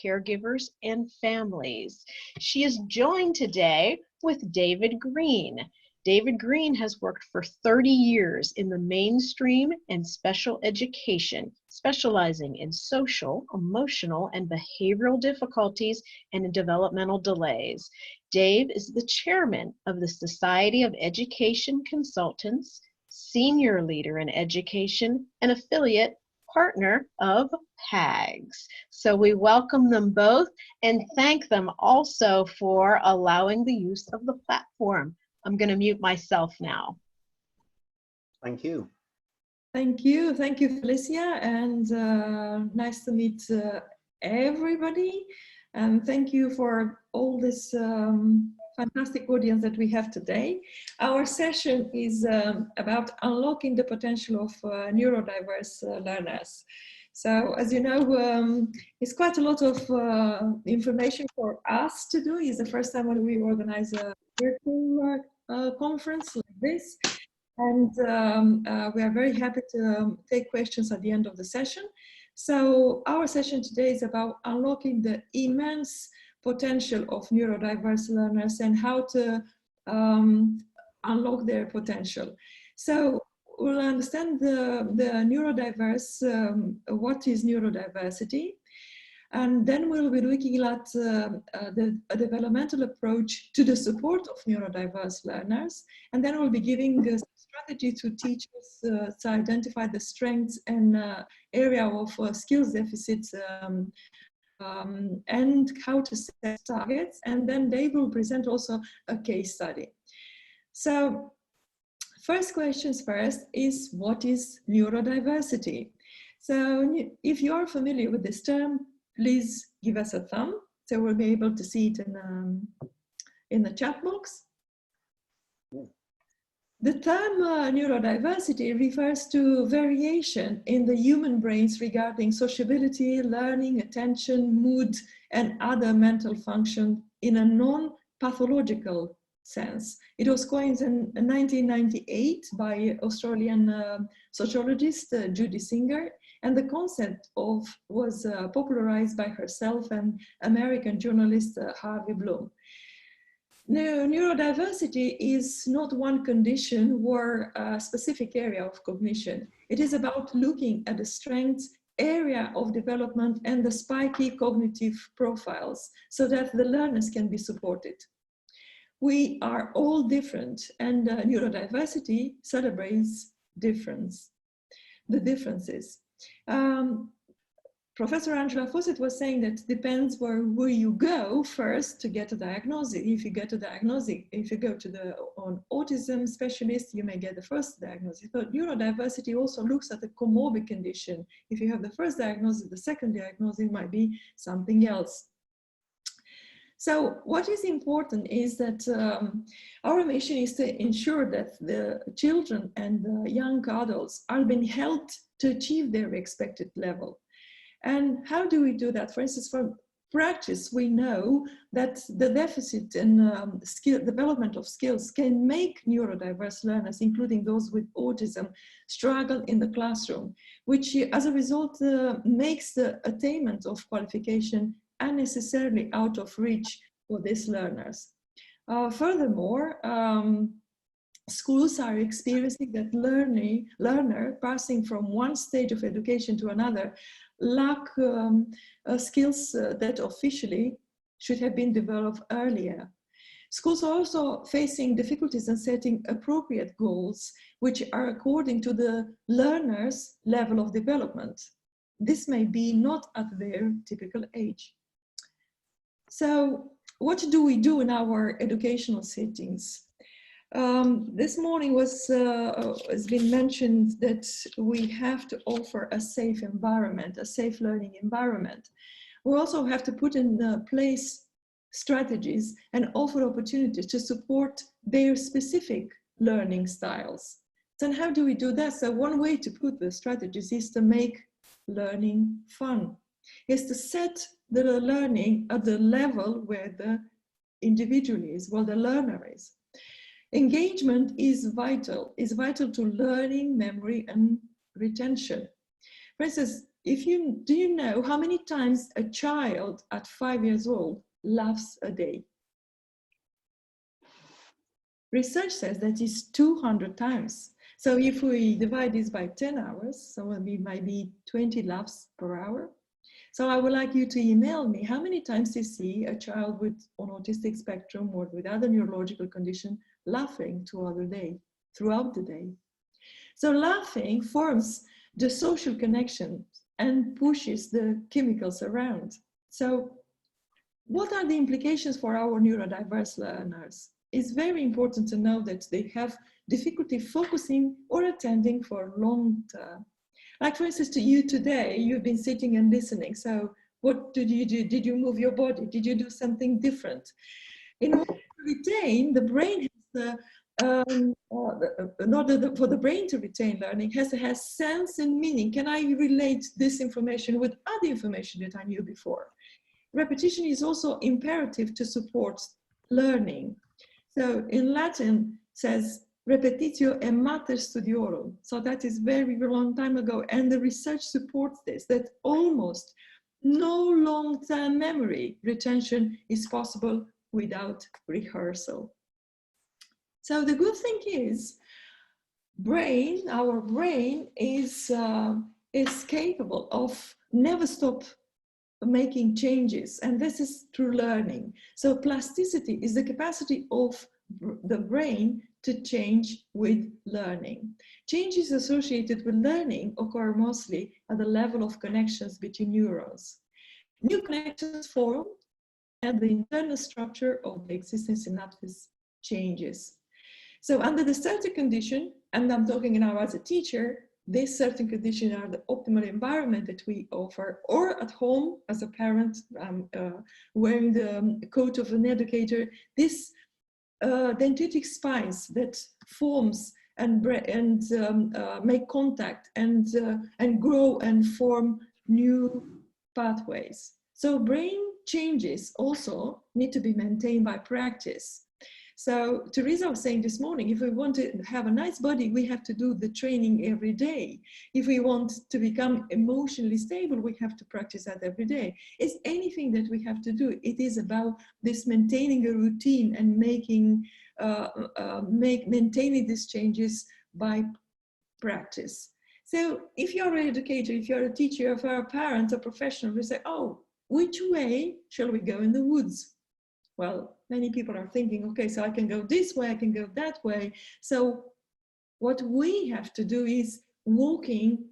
caregivers, and families. She is joined today with David Green. David Green has worked for 30 years in the mainstream and special education, specializing in social, emotional, and behavioral difficulties and in developmental delays. Dave is the chairman of the Society of Education Consultants, senior leader in education, and affiliate partner of PAGS. So we welcome them both and thank them also for allowing the use of the platform. I'm going to mute myself now. Thank you. Thank you. Thank you, Felicia. And nice to meet everybody. And thank you for all this fantastic audience that we have today. Our session is about unlocking the potential of neurodiverse learners. So, as you know, it's quite a lot of information for us to do. It's the first time when we organize a virtual conference like this. And we are very happy to take questions at the end of the session. So our session today is about unlocking the immense potential of neurodiverse learners and how to unlock their potential. So we'll understand the neurodiverse, what is neurodiversity, and then we'll be looking at a developmental approach to the support of neurodiverse learners, and then we'll be giving a strategy to teachers to identify the strengths and area of skills deficits and how to set targets, and then they will present also a case study. So first questions first is, what is neurodiversity? So if you are familiar with this term, please give us a thumb so we'll be able to see it in the chat box. The term neurodiversity refers to variation in the human brains regarding sociability, learning, attention, mood, and other mental function in a non-pathological sense. It was coined in 1998 by Australian sociologist Judy Singer, and the concept was popularized by herself and American journalist Harvey Bloom. Neurodiversity is not one condition or a specific area of cognition. It is about looking at the strengths, area of development, and the spiky cognitive profiles so that the learners can be supported. We are all different, and neurodiversity celebrates the differences. Professor Angela Fawcett was saying that it depends where you go first to get a diagnosis. If you get a diagnosis, if you go to an autism specialist, you may get the first diagnosis. But neurodiversity also looks at the comorbid condition. If you have the first diagnosis, the second diagnosis might be something else. So what is important is that our mission is to ensure that the children and the young adults are being helped to achieve their expected level. And how do we do that? For instance, from practice, we know that the deficit in development of skills can make neurodiverse learners, including those with autism, struggle in the classroom, which as a result makes the attainment of qualification unnecessarily out of reach for these learners. Furthermore, schools are experiencing that learner passing from one stage of education to another lack skills that officially should have been developed earlier. Schools are also facing difficulties in setting appropriate goals, which are according to the learner's level of development. This may be not at their typical age. So what do we do in our educational settings? This morning has been mentioned that we have to offer a safe environment, a safe learning environment. We also have to put in place strategies and offer opportunities to support their specific learning styles. Then how do we do that? So one way to put the strategies is to make learning fun, is to set the learning at the level where the individual is, where the learner is. Engagement is vital to learning, memory, and retention. For instance, do you know how many times a child at 5 years old laughs a day? Research says that is 200 times. So if we divide this by 10 hours, so it might be 20 laughs per hour. So I would like you to email me how many times you see a child with on autistic spectrum or with other neurological condition laughing throughout the day. So laughing forms the social connection and pushes the chemicals around. So what are the implications for our neurodiverse learners? It's very important to know that they have difficulty focusing or attending for long term. Like for instance, to you today, you've been sitting and listening. So what did you do? Did you move your body? Did you do something different? In order to retain, the brain has in order for the brain to retain learning, has to have sense and meaning. Can I relate this information with other information that I knew before? Repetition is also imperative to support learning. So in Latin says, repetitio e mater studiorum. So that is very long time ago. And the research supports this, that almost no long-term memory retention is possible without rehearsal. So the good thing is, our brain is capable of never stop making changes, and this is through learning. So plasticity is the capacity of the brain to change with learning. Changes associated with learning occur mostly at the level of connections between neurons. New connections form and the internal structure of the existing synapses changes. So under the certain condition, and I'm talking now as a teacher, these certain conditions are the optimal environment that we offer, or at home as a parent, wearing the coat of an educator, this dendritic spines that forms and make contact and grow and form new pathways. So brain changes also need to be maintained by practice. So Teresa was saying this morning, if we want to have a nice body, we have to do the training every day. If we want to become emotionally stable, we have to practice that every day. It's anything that we have to do. It is about this maintaining a routine and maintaining these changes by practice. So if you're an educator, if you're a teacher, if you're a parent, a professional, we say, oh, which way shall we go in the woods? Well, many people are thinking, okay, so I can go this way, I can go that way. So what we have to do is walking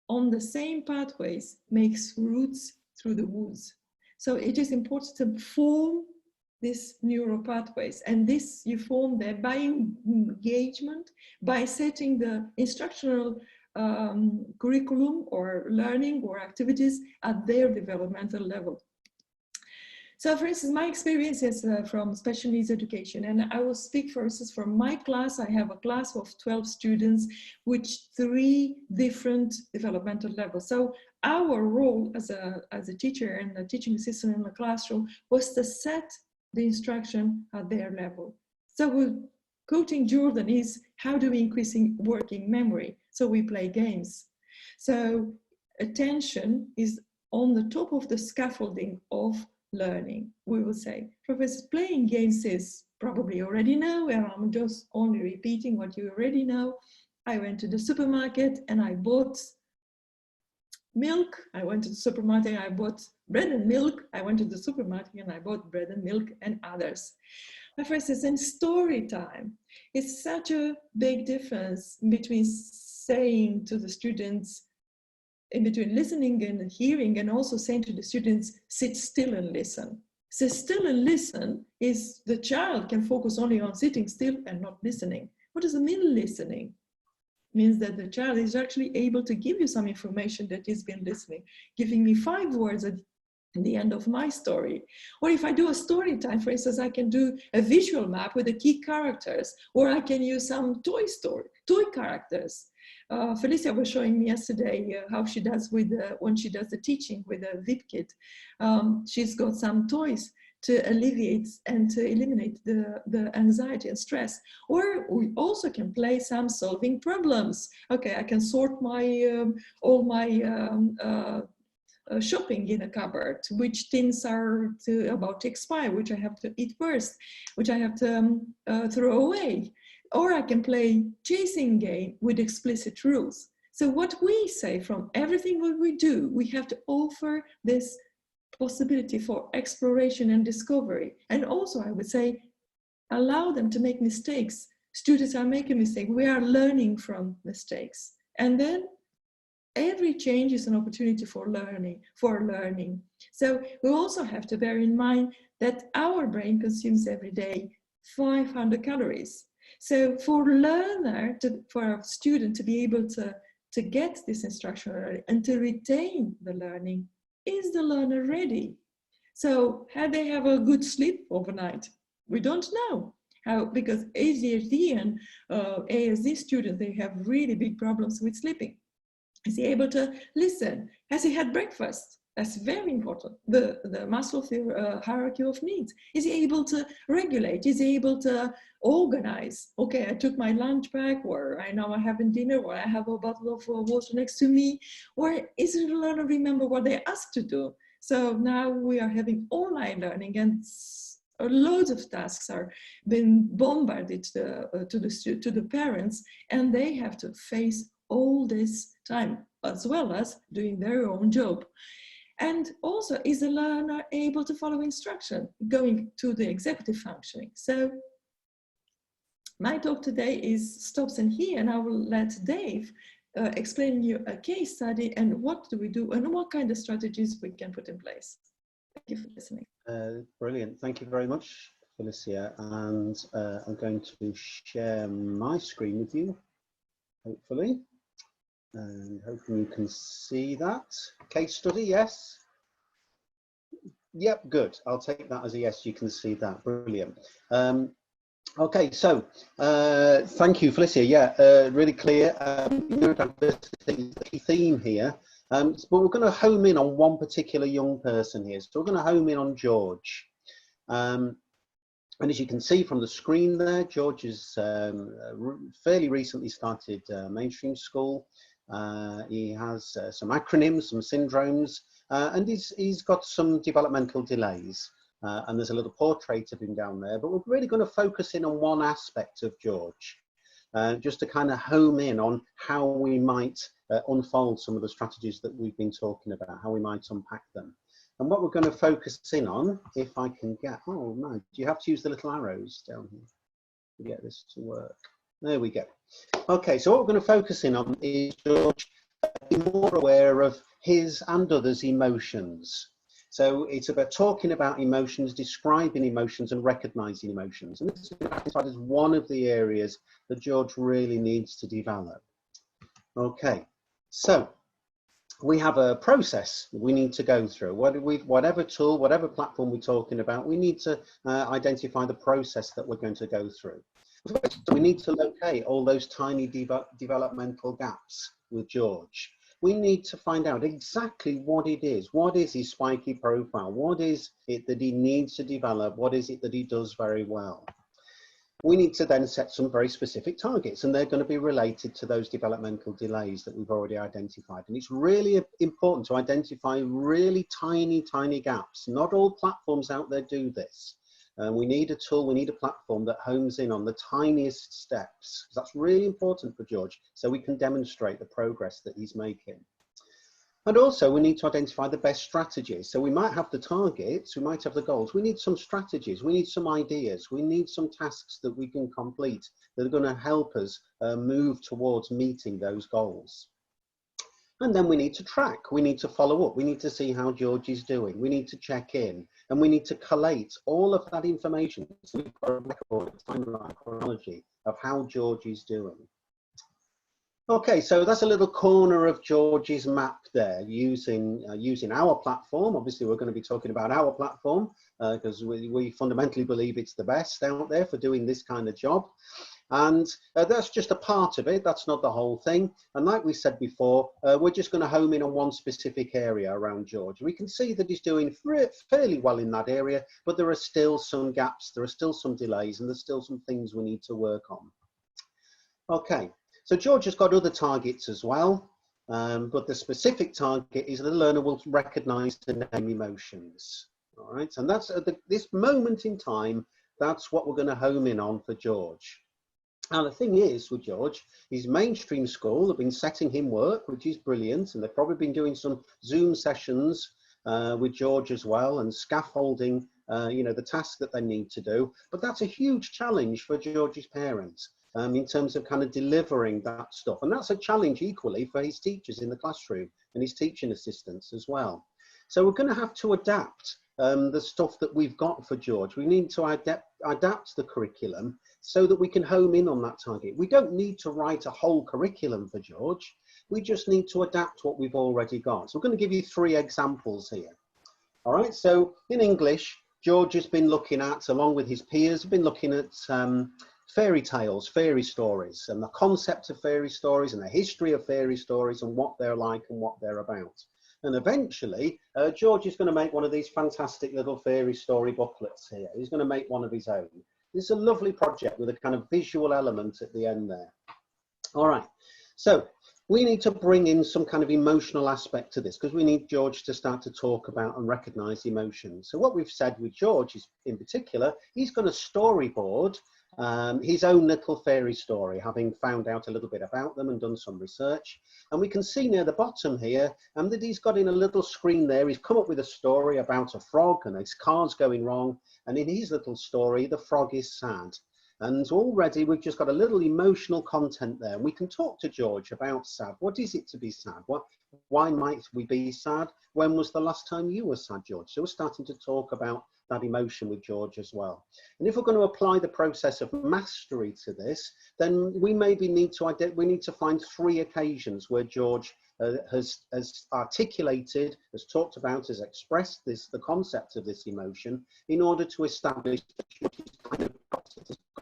on the same pathways makes routes through the woods. So it is important to form these neural pathways, and this you form there by engagement, by setting the instructional curriculum or learning or activities at their developmental level. So for instance, my experience is from special needs education, and I will speak for instance from my class. I have a class of 12 students with 3 different developmental levels. So our role as a teacher and a teaching assistant in the classroom was to set the instruction at their level. So we're quoting Jordan is, how do we increase working memory? So we play games. So attention is on the top of the scaffolding of learning, we will say. Professor, playing games is probably already know, and I'm just only repeating what you already know. I went to the supermarket and I bought milk. I went to the supermarket and I bought bread and milk. I went to the supermarket and I bought bread and milk and others. But for instance, in story time, it's such a big difference between saying to the students, in between listening and hearing, and also saying to the students, sit still and listen. Sit still and listen is the child can focus only on sitting still and not listening. What does it mean, listening? It means that the child is actually able to give you some information that he's been listening, giving me 5 words at the end of my story. Or if I do a story time, for instance, I can do a visual map with the key characters, or I can use some toy characters. Felicia was showing me yesterday how she does with when she does the teaching with a VIP kit. She's got some toys to alleviate and to eliminate the anxiety and stress. Or we also can play some solving problems. Okay, I can sort my all my shopping in a cupboard, which things are about to expire, which I have to eat first, which I have to throw away. Or I can play chasing game with explicit rules. So what we say from everything what we do, we have to offer this possibility for exploration and discovery. And also I would say, allow them to make mistakes. Students are making mistakes. We are learning from mistakes. And then every change is an opportunity for learning. So we also have to bear in mind that our brain consumes every day 500 calories. So for for a student to be able to get this instruction and to retain the learning, is the learner ready? So how they have a good sleep overnight? We don't know. How, because ADHD and ASD students, they have really big problems with sleeping. Is he able to listen? Has he had breakfast? That's very important. The Maslow hierarchy of needs. Is he able to regulate? Is he able to organize? Okay, I took my lunch back, or I know I'm having dinner, or I have a bottle of water next to me, or is the learner remember what they asked to do? So now we are having online learning, and loads of tasks are being bombarded to the parents, and they have to face all this time, as well as doing their own job. And also, is the learner able to follow instruction, going to the executive functioning? So my talk today stops in here, and I will let Dave explain you a case study and what do we do and what kind of strategies we can put in place. Thank you for listening. Brilliant. Thank you very much, Felicia. And I'm going to share my screen with you, hopefully. And hoping you can see that. Case study, yes? Yep, good. I'll take that as a yes, you can see that. Brilliant. Okay, so thank you, Felicia. Yeah, really clear. Neurodiversity is the key theme here. But we're going to home in on one particular young person here. So we're going to home in on George. And as you can see from the screen there, George has fairly recently started mainstream school. He has some acronyms, some syndromes, and he's got some developmental delays. And there's a little portrait of him down there, but we're really going to focus in on one aspect of George, just to kind of home in on how we might unfold some of the strategies that we've been talking about, how we might unpack them. And what we're going to focus in on, if I can get, oh man, do you have to use the little arrows down here to get this to work? There we go. Okay, so what we're going to focus in on is George being more aware of his and others' emotions. So it's about talking about emotions, describing emotions and recognizing emotions. And this is identified as one of the areas that George really needs to develop. Okay, so we have a process we need to go through. Whatever tool, whatever platform we're talking about, we need to identify the process that we're going to go through. So we need to locate all those tiny developmental gaps with George. We need to find out exactly what it is. What is his spiky profile? What is it that he needs to develop? What is it that he does very well? We need to then set some very specific targets, and they're going to be related to those developmental delays that we've already identified. And it's really important to identify really tiny gaps. Not all platforms out there do this. We need a tool, we need a platform that homes in on the tiniest steps. That's really important for George, so we can demonstrate the progress that he's making. And also we need to identify the best strategies. So we might have the targets, we might have the goals. We need some strategies, we need some ideas, we need some tasks that we can complete that are going to help us move towards meeting those goals. And then we need to track, we need to follow up, we need to see how George is doing, we need to check in, and we need to collate all of that information so we've got a record, a timeline, chronology of how George is doing. Okay, so that's a little corner of George's map there using our platform. Obviously, we're going to be talking about our platform because we fundamentally believe it's the best out there for doing this kind of job. And that's just a part of it. That's not the whole thing. And like we said before, we're just going to home in on one specific area around George. We can see that he's doing fairly well in that area, but there are still some gaps, there are still some delays, and there's still some things we need to work on. Okay, so George has got other targets as well, but the specific target is the learner will recognize and name emotions. All right, and that's at this moment in time, that's what we're going to home in on for George. And the thing is with George, his mainstream school have been setting him work, which is brilliant, and they've probably been doing some Zoom sessions with George as well, and scaffolding, you know, the tasks that they need to do. But that's a huge challenge for George's parents in terms of kind of delivering that stuff. And that's a challenge equally for his teachers in the classroom and his teaching assistants as well. So we're going to have to adapt the stuff that we've got for George. We need to adapt the curriculum so that we can home in on that target. We don't need to write a whole curriculum for George. We just need to adapt what we've already got. So we're going to give you 3 examples here. All right, so in English, George has been looking at, along with his peers, been looking at fairy tales, fairy stories, and the concept of fairy stories and the history of fairy stories and what they're like and what they're about. And eventually, George is going to make one of these fantastic little fairy story booklets here. He's going to make one of his own. It's a lovely project with a kind of visual element at the end there. All right, so we need to bring in some kind of emotional aspect to this, because we need George to start to talk about and recognize emotions. So what we've said with George is, in particular, he's going to storyboard his own little fairy story, having found out a little bit about them and done some research. And we can see near the bottom here that he's got in a little screen there, he's come up with a story about a frog and his car's going wrong. And in his little story, the frog is sad. And already we've just got a little emotional content there. We can talk to George about sad. What is it to be sad? Why might we be sad? When was the last time you were sad, George? So we're starting to talk about that emotion with George as well. And if we're going to apply the process of mastery to this, then we maybe need to find 3 occasions where George has articulated, has talked about, has expressed the concept of this emotion in order to establish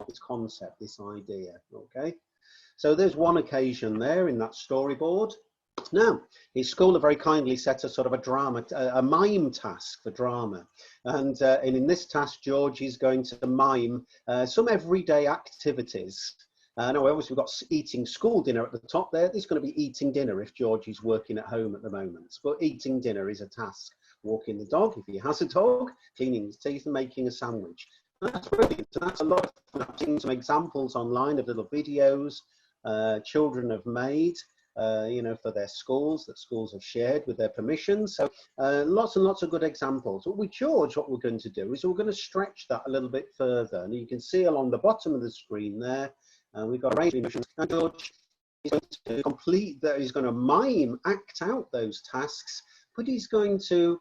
this concept, this idea. Okay, so there's one occasion there in that storyboard. Now, his school have very kindly set a sort of a mime task for drama. And in this task, George is going to mime some everyday activities. Now, obviously, we've got eating school dinner at the top there. There's going to be eating dinner if George is working at home at the moment. But eating dinner is a task. Walking the dog, if he has a dog, cleaning his teeth and making a sandwich. That's brilliant. So that's a lot of fun. I've seen some examples online of little videos children have made. You know, for their schools, that schools have shared with their permission. So lots and lots of good examples. But with George, what we're going to do is we're going to stretch that a little bit further. And you can see along the bottom of the screen there, we've got a range of emotions. And George is going to complete that. He's going to mime, act out those tasks, but he's going to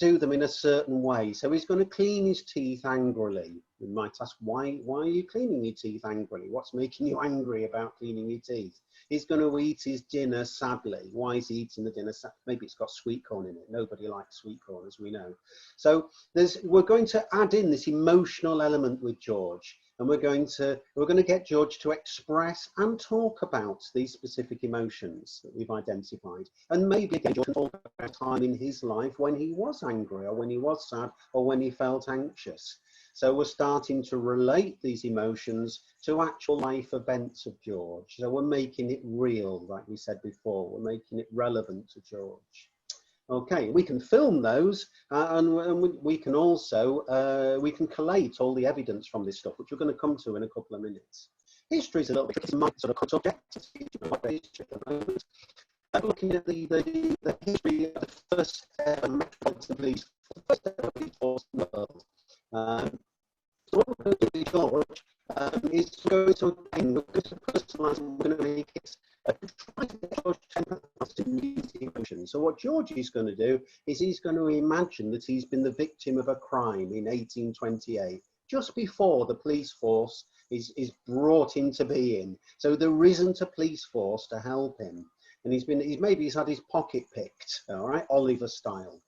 do them in a certain way. So he's going to clean his teeth angrily. You might ask, why are you cleaning your teeth angrily? What's making you angry about cleaning your teeth? He's going to eat his dinner sadly. Why is he eating the dinner? Maybe it's got sweet corn in it. Nobody likes sweet corn, as we know. So we're going to add in this emotional element with George, and we're going to get George to express and talk about these specific emotions that we've identified. And maybe again, George can talk about a time in his life when he was angry, or when he was sad, or when he felt anxious. So we're starting to relate these emotions to actual life events of George. So we're making it real, like we said before. We're making it relevant to George. Okay, we can film those, and we can also we can collate all the evidence from this stuff, which we're going to come to in a couple of minutes. History is a little bit my sort of subject. I'm looking at the history of the first metropolitan police, the first police force in the world. So what we're going to do, George, is to go to personalise, and we're going to make it try to get George to empathise to use the emotions. So what George is going to do is he's going to imagine that he's been the victim of a crime in 1828, just before the police force is brought into being. So there isn't a police force to help him, and he's had his pocket picked, all right, Oliver style.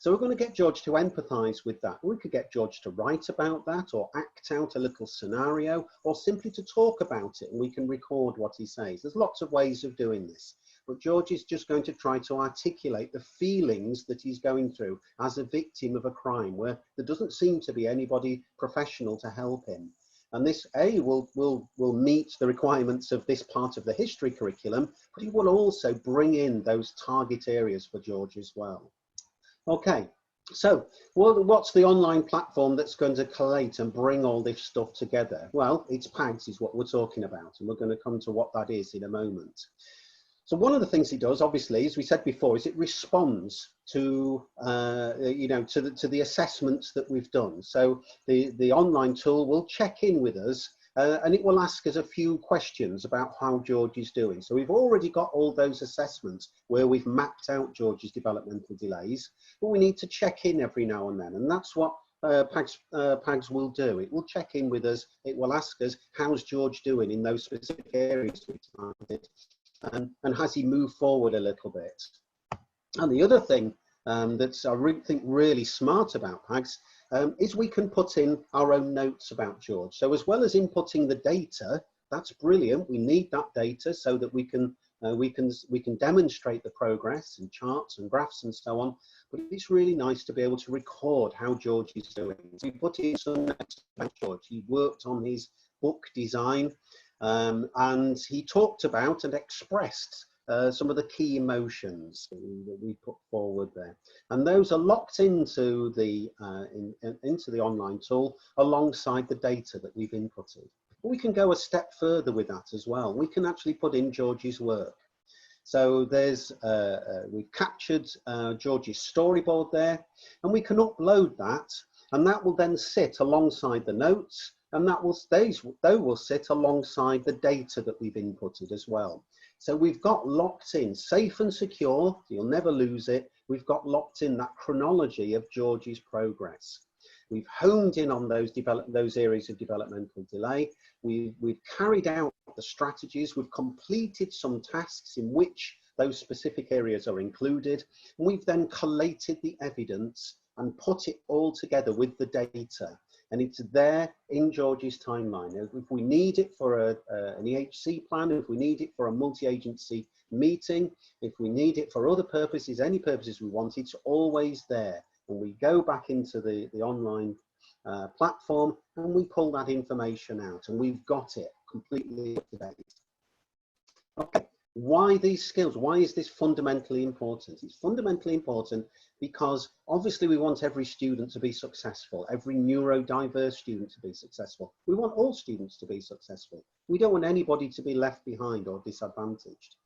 So we're going to get George to empathise with that. We could get George to write about that, or act out a little scenario, or simply to talk about it, and we can record what he says. There's lots of ways of doing this, but George is just going to try to articulate the feelings that he's going through as a victim of a crime where there doesn't seem to be anybody professional to help him. And this will meet the requirements of this part of the history curriculum, but it will also bring in those target areas for George as well. Okay, so what's the online platform that's going to collate and bring all this stuff together? Well, it's PAGS is what we're talking about, and we're going to come to what that is in a moment. So one of the things it does, obviously, as we said before, is it responds to, to the assessments that we've done. So the online tool will check in with us, and it will ask us a few questions about how George is doing. So we've already got all those assessments where we've mapped out George's developmental delays, but we need to check in every now and then, and that's what PAGS will do. It will check in with us. It will ask us, how's George doing in those specific areas we targeted, and has he moved forward a little bit. And the other thing that's I think really smart about PAGS is we can put in our own notes about George. So as well as inputting the data, that's brilliant. We need that data so that we can demonstrate the progress and charts and graphs and so on. But it's really nice to be able to record how George is doing. So we put in some notes about George. He worked on his book design, and he talked about and expressed some of the key emotions that we put forward there, and those are locked into the online tool alongside the data that we've inputted. But we can go a step further with that as well. We can actually put in George's work. So there's we've captured George's storyboard there, and we can upload that, and that will then sit alongside the notes, and that will they will sit alongside the data that we've inputted as well. So we've got locked in, safe and secure, you'll never lose it. We've got locked in that chronology of George's progress. We've honed in on those areas of developmental delay. We've carried out the strategies. We've completed some tasks in which those specific areas are included. And we've then collated the evidence and put it all together with the data. And it's there in George's timeline. If we need it for an EHC plan, if we need it for a multi-agency meeting, if we need it for other purposes, any purposes we want, it's always there. And we go back into the online platform and we pull that information out, and we've got it completely up to date. Okay, why these skills? Why is this fundamentally important? It's fundamentally important because obviously we want every student to be successful, every neurodiverse student to be successful. We want all students to be successful. We don't want anybody to be left behind or disadvantaged.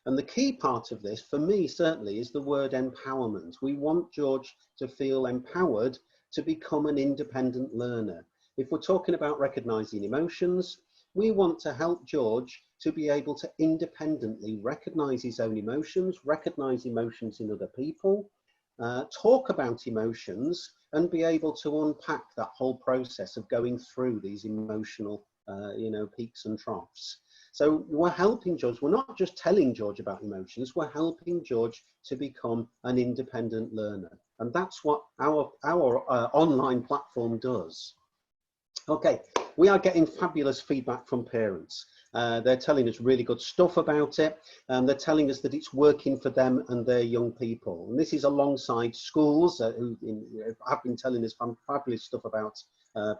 And the key part of this, for me certainly, is the word empowerment. We want George to feel empowered to become an independent learner. If we're talking about recognising emotions, we want to help George to be able to independently recognise his own emotions, recognise emotions in other people, talk about emotions, and be able to unpack that whole process of going through these emotional peaks and troughs. So we're helping George. We're not just telling George about emotions, we're helping George to become an independent learner. And that's what our online platform does. Okay, we are getting fabulous feedback from parents. They're telling us really good stuff about it, and they're telling us that it's working for them and their young people. And this is alongside schools who have been telling us fabulous stuff about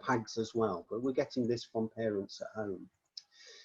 PAGS as well, but we're getting this from parents at home.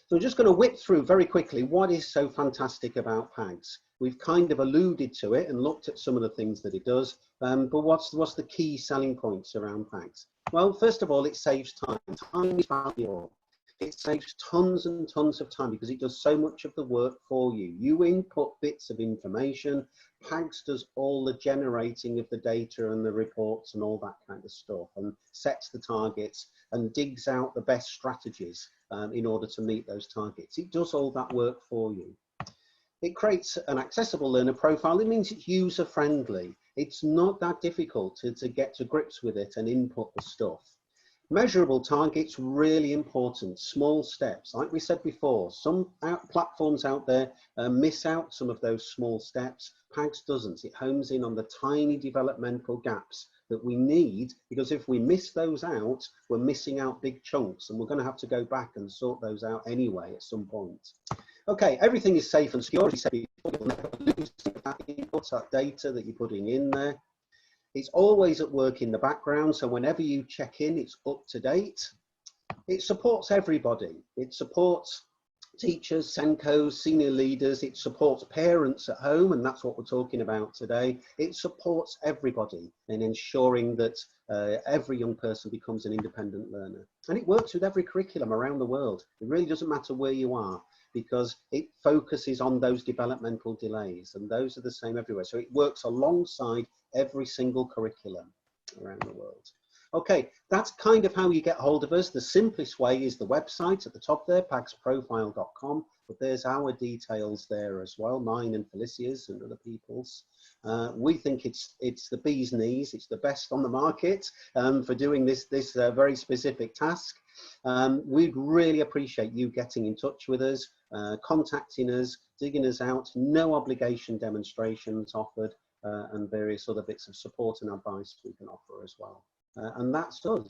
So I'm just going to whip through very quickly what is so fantastic about PAGS. We've kind of alluded to it and looked at some of the things that it does, but what's the key selling points around PAGS? Well, first of all, it saves time. Time is valuable. It saves tons and tons of time because it does so much of the work for you. You input bits of information, PAGS does all the generating of the data and the reports and all that kind of stuff, and sets the targets and digs out the best strategies in order to meet those targets. It does all that work for you. It creates an accessible learner profile. It means it's user friendly. It's not that difficult to get to grips with it and input the stuff. Measurable targets, really important. Small steps, like we said before, some platforms out there miss out some of those small steps. PAGS doesn't. It homes in on the tiny developmental gaps that we need, because if we miss those out, we're missing out big chunks, and we're going to have to go back and sort those out anyway at some point. Okay, everything is safe and secure. As you said before, you'll never lose that input, that data that you're putting in there. It's always at work in the background, so whenever you check in, it's up to date. It supports everybody. It supports teachers, SENCOs, senior leaders. It supports parents at home, and that's what we're talking about today. It supports everybody in ensuring that every young person becomes an independent learner. And it works with every curriculum around the world. It really doesn't matter where you are, because it focuses on those developmental delays, and those are the same everywhere. So it works alongside every single curriculum around the world. Okay, that's kind of how you get hold of us. The simplest way is the website at the top there, pagsprofile.com, but there's our details there as well, mine and Felicia's and other people's. We think it's the bee's knees, it's the best on the market for doing this very specific task. We'd really appreciate you getting in touch with us, contacting us, digging us out. No obligation demonstrations offered, and various other bits of support and advice we can offer as well. And that's us.